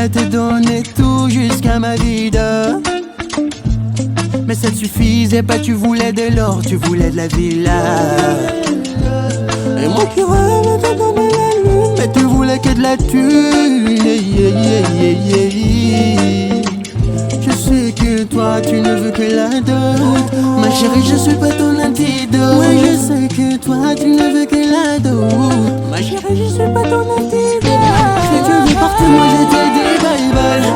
voulais te donner tout jusqu'à ma vie d'or. Mais ça ne suffisait pas, tu voulais de l'or, tu voulais de la villa. Et moi qui rêvais de te donner la lune, mais tu voulais que de la thune. Je sais que toi tu ne veux que la dot. Ma chérie, je suis pas ton antidote. Ouais, je sais que toi tu ne veux que la dot. Ma chérie, je suis pas ton antidote. Si tu veux partir, moi je te dis bye bye.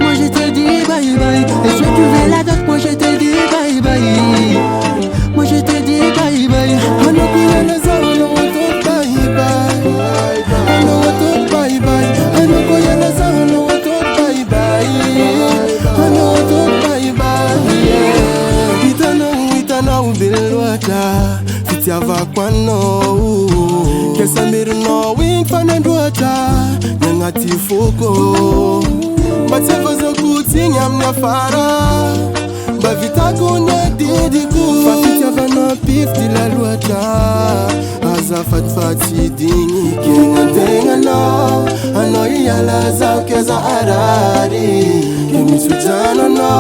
Moi je te dis bye bye. Et si tu veux la dot, moi je te dis bye bye. Moi je te dis bye bye. I know we are the sound, I know what to bye bye. I know what to bye bye. I know we are the sound, I know what to bye bye. I know what to bye bye. Itana ubilwata, fitiava kwano. Kesa miru no wing fanendwata, nyangati fuko. Batevo zokuti nyamna fara, bavita kunya didiku. Fafitiava no pifti la luata, azafat fati dingi kenga denga no. Ano yala za keza arari, kemi sutana no.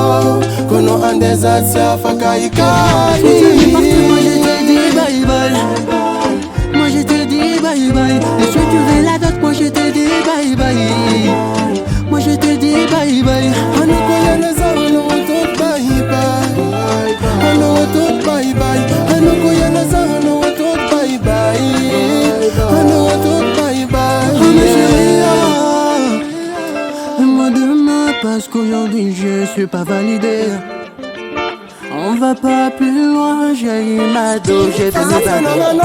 Kono andeza tsafa kaikari. Si tu veux partir, moi je te dis bye bye. Moi je te dis bye bye. Et si tu veux la dot, moi je te dis bye bye. Moi je te dis bye bye. I know we are the sound, I know what to bye bye. I know what to bye bye. I know we are the sound, I know what to bye bye. I know what to bye bye. Oh ma chérie, moi demain parce qu'aujourd'hui je suis pas validé. On va pas plus loin, j'ai eu ma dose, j'ai fait mes papiers.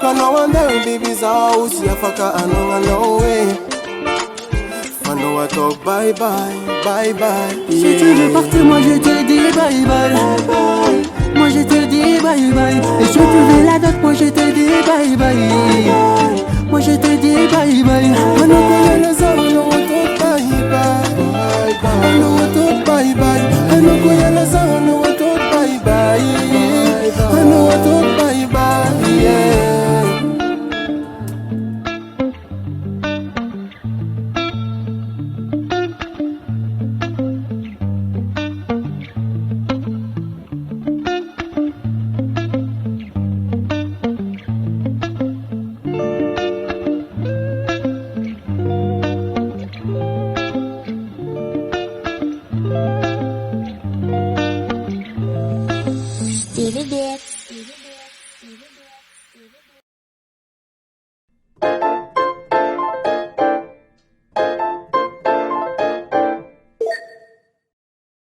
Kana wande baby's house, ya faka ano way. Fano wa talk bye bye, bye bye. Si tu veux partir, moi je te dis bye bye. Moi je te dis bye bye. Et si tu veux la dot, moi je te dis bye bye. Moi je te dis bye bye. I know we are the sound, I know what to bye bye. I know what to bye bye. I know we are the sound, I know what to bye bye. I know what to bye bye. Yeah. Stevie Bits.